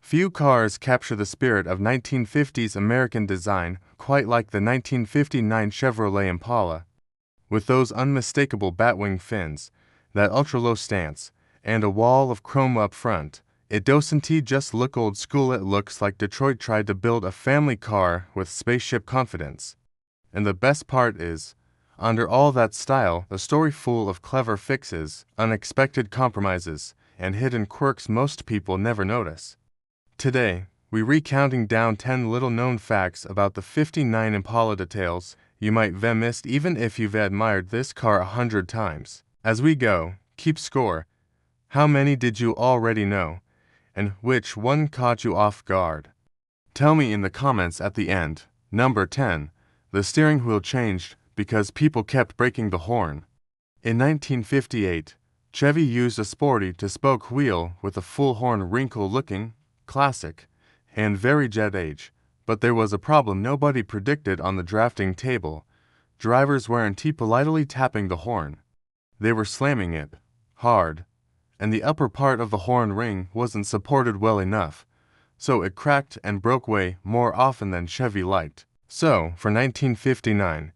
Few cars capture the spirit of 1950s American design quite like the 1959 Chevrolet Impala. With those unmistakable batwing fins, that ultra-low stance, and a wall of chrome up front, it doesn't just look old school, it looks like Detroit tried to build a family car with spaceship confidence. And the best part is, under all that style, the story full of clever fixes, unexpected compromises, and hidden quirks most people never notice. Today, we're recounting down 10 little-known facts about the 59 Impala details you might have missed even if you've admired this car 100 times. As we go, keep score. How many did you already know? And which one caught you off guard? Tell me in the comments at the end. Number 10. The steering wheel changed because people kept breaking the horn. In 1958, Chevy used a sporty two-spoke wheel with a full horn wrinkle-looking, classic, and very jet age. But there was a problem nobody predicted on the drafting table. Drivers weren't politely tapping the horn. They were slamming it hard, and the upper part of the horn ring wasn't supported well enough, so it cracked and broke way more often than Chevy liked. So, for 1959,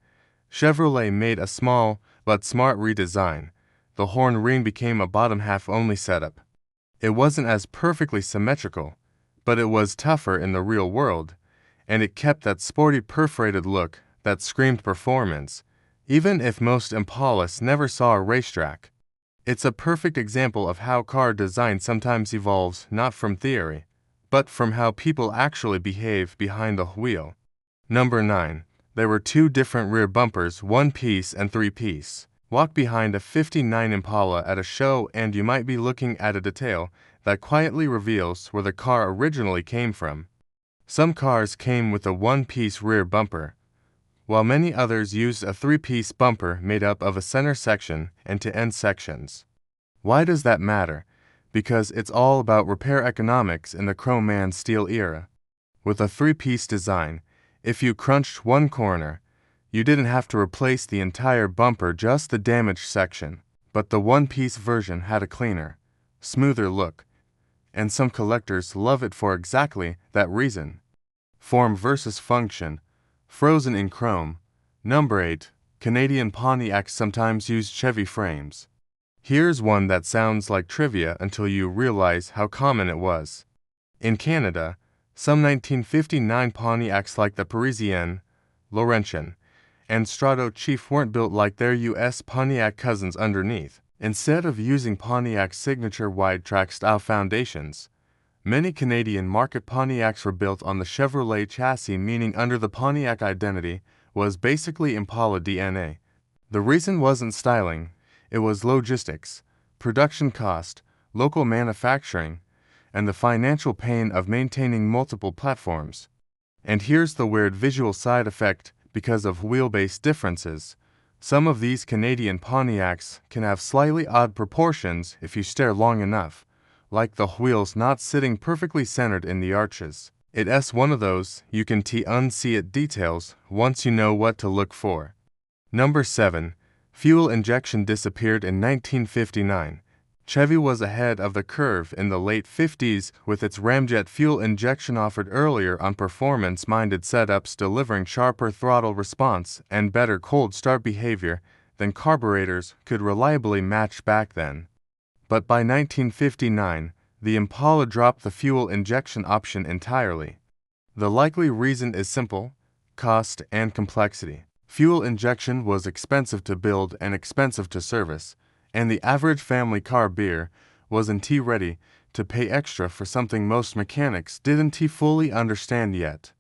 Chevrolet made a small but smart redesign. The horn ring became a bottom half only setup. It wasn't as perfectly symmetrical, but it was tougher in the real world, and it kept that sporty perforated look that screamed performance, even if most Impalas never saw a racetrack. It's a perfect example of how car design sometimes evolves not from theory, but from how people actually behave behind the wheel. Number 9. There were two different rear bumpers, one-piece and three-piece. Walk behind a 59 Impala at a show and you might be looking at a detail that quietly reveals where the car originally came from. Some cars came with a one-piece rear bumper, while many others used a three-piece bumper made up of a center section and two end sections. Why does that matter? Because it's all about repair economics in the chrome man steel era. With a three-piece design, if you crunched one corner, you didn't have to replace the entire bumper, just the damaged section. But the one-piece version had a cleaner, smoother look, and some collectors love it for exactly that reason. Form versus function. Frozen in chrome. Number 8. Canadian Pontiacs sometimes use Chevy frames. Here's one that sounds like trivia until you realize how common it was. In Canada, some 1959 Pontiacs like the Parisienne, Laurentian, and Strato Chief weren't built like their U.S. Pontiac cousins underneath. Instead of using Pontiac's signature wide-track style foundations, many Canadian market Pontiacs were built on the Chevrolet chassis, meaning under the Pontiac identity was basically Impala DNA. The reason wasn't styling, it was logistics, production cost, local manufacturing, and the financial pain of maintaining multiple platforms. And here's the weird visual side effect: because of wheelbase differences, some of these Canadian Pontiacs can have slightly odd proportions if you stare long enough, like the wheels not sitting perfectly centered in the arches. It's one of those you can unsee it details once you know what to look for. Number 7. Fuel injection disappeared in 1959. Chevy was ahead of the curve in the late 50s with its ramjet fuel injection offered earlier on performance-minded setups, delivering sharper throttle response and better cold start behavior than carburetors could reliably match back then. But by 1959, the Impala dropped the fuel injection option entirely. The likely reason is simple: cost and complexity. Fuel injection was expensive to build and expensive to service, and the average family car buyer wasn't ready to pay extra for something most mechanics didn't fully understand yet.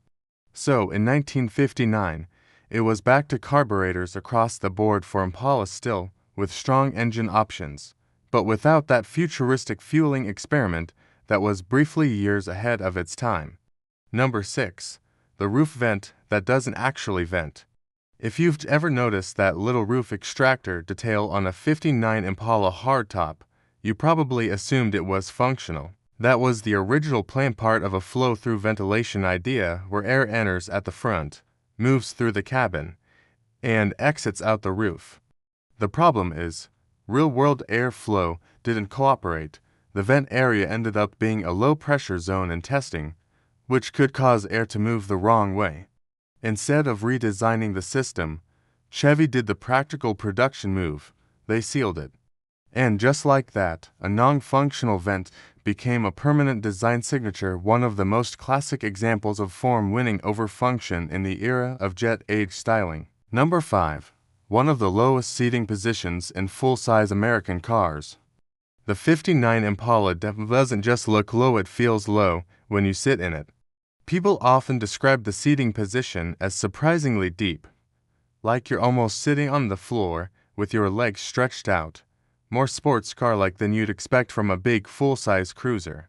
So in 1959, it was back to carburetors across the board for Impala, still with strong engine options, but without that futuristic fueling experiment that was briefly years ahead of its time. Number 6. The roof vent that doesn't actually vent. If you've ever noticed that little roof extractor detail on a 59 Impala hardtop, you probably assumed it was functional. That was the original plan, part of a flow-through ventilation idea where air enters at the front, moves through the cabin, and exits out the roof. The problem is, real-world air flow didn't cooperate. The vent area ended up being a low-pressure zone in testing, which could cause air to move the wrong way. Instead of redesigning the system, Chevy did the practical production move. They sealed it. And just like that, a non-functional vent became a permanent design signature, one of the most classic examples of form winning over function in the era of jet age styling. Number 5. One of the lowest seating positions in full-size American cars. The '59 Impala doesn't just look low, it feels low when you sit in it. People often describe the seating position as surprisingly deep, like you're almost sitting on the floor with your legs stretched out, more sports car-like than you'd expect from a big full-size cruiser.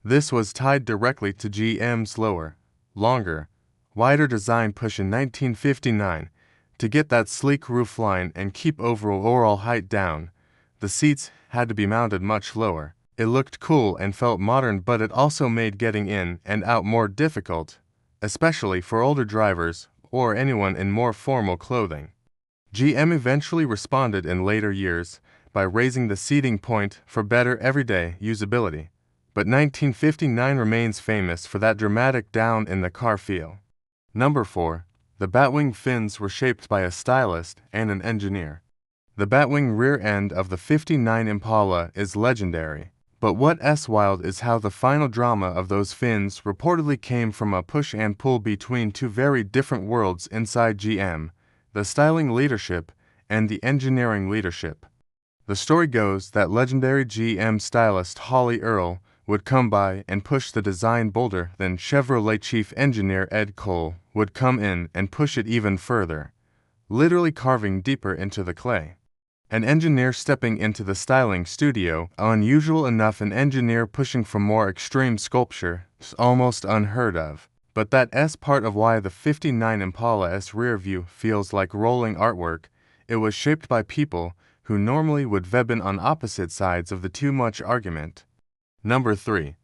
This was tied directly to GM's lower, longer, wider design push in 1959 to get that sleek roofline and keep overall height down. The seats had to be mounted much lower. It looked cool and felt modern, but it also made getting in and out more difficult, especially for older drivers or anyone in more formal clothing. GM eventually responded in later years by raising the seating point for better everyday usability, but 1959 remains famous for that dramatic down-in-the-car feel. Number 4. The batwing fins were shaped by a stylist and an engineer. The batwing rear end of the '59 Impala is legendary, but what's wild is how the final drama of those fins reportedly came from a push and pull between two very different worlds inside GM, the styling leadership and the engineering leadership. The story goes that legendary GM stylist Holly Earl would come by and push the design bolder, then Chevrolet chief engineer Ed Cole would come in and push it even further, literally carving deeper into the clay. An engineer stepping into the styling studio, unusual enough, an engineer pushing for more extreme sculpture, is almost unheard of. But that's part of why the '59 Impala's rear view feels like rolling artwork. It was shaped by people who normally would have been on opposite sides of the too much argument. Number 3.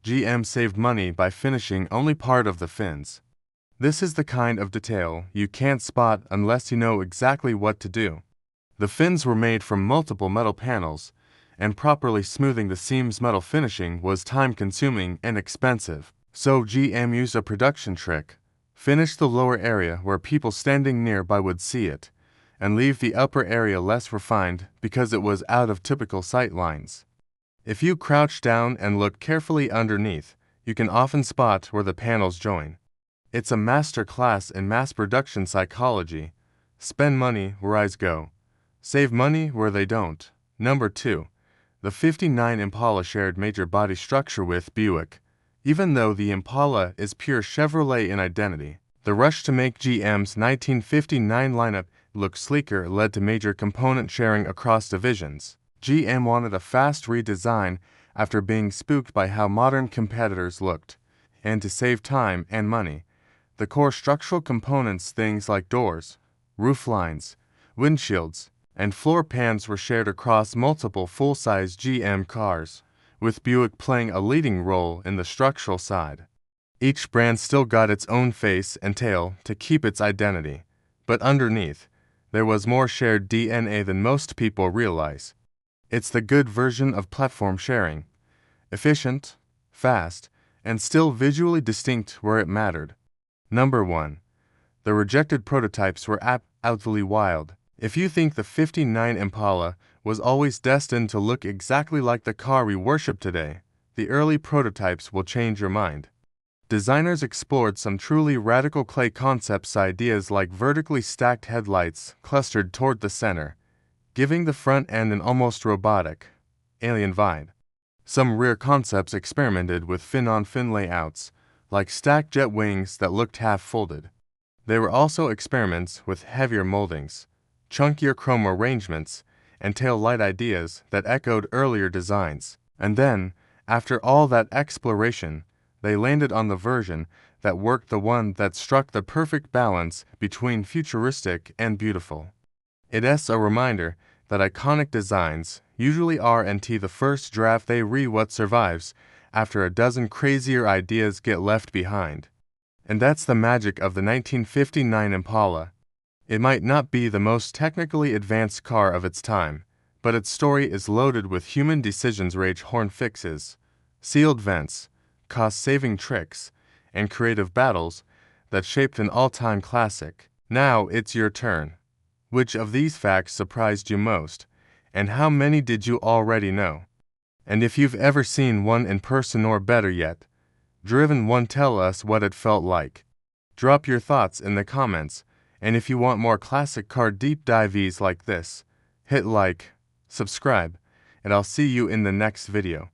GM saved money by finishing only part of the fins. This is the kind of detail you can't spot unless you know exactly what to do. The fins were made from multiple metal panels, and properly smoothing the seams metal finishing was time-consuming and expensive. So GM used a production trick: finish the lower area where people standing nearby would see it, and leave the upper area less refined because it was out of typical sight lines. If you crouch down and look carefully underneath, you can often spot where the panels join. It's a master class in mass production psychology. Spend money where eyes go. Save money where they don't. Number 2. The '59 Impala shared major body structure with Buick. Even though the Impala is pure Chevrolet in identity, the rush to make GM's 1959 lineup look sleeker led to major component sharing across divisions. GM wanted a fast redesign after being spooked by how modern competitors looked, and to save time and money, the core structural components, things like doors, roof lines, windshields, and floor pans, were shared across multiple full-size GM cars, with Buick playing a leading role in the structural side. Each brand still got its own face and tail to keep its identity, but underneath, there was more shared DNA than most people realize. It's the good version of platform sharing: efficient, fast, and still visually distinct where it mattered. Number 1. The rejected prototypes were absolutely wild. If you think the '59 Impala was always destined to look exactly like the car we worship today, the early prototypes will change your mind. Designers explored some truly radical clay concepts, ideas like vertically stacked headlights clustered toward the center, giving the front end an almost robotic, alien vibe. Some rear concepts experimented with fin-on-fin layouts, like stacked jet wings that looked half-folded. There were also experiments with heavier moldings, chunkier chrome arrangements, and tail light ideas that echoed earlier designs. And then, after all that exploration, they landed on the version that worked, the one that struck the perfect balance between futuristic and beautiful. It's a reminder that iconic designs usually aren't the first draft. They what survives after a dozen crazier ideas get left behind. And that's the magic of the 1959 Impala. It might not be the most technically advanced car of its time, but its story is loaded with human decisions, rage horn fixes, sealed vents, cost-saving tricks, and creative battles that shaped an all-time classic. Now it's your turn. Which of these facts surprised you most, and how many did you already know? And if you've ever seen one in person or better yet, driven one, tell us what it felt like. Drop your thoughts in the comments, and if you want more classic car deep dives like this, hit like, subscribe, and I'll see you in the next video.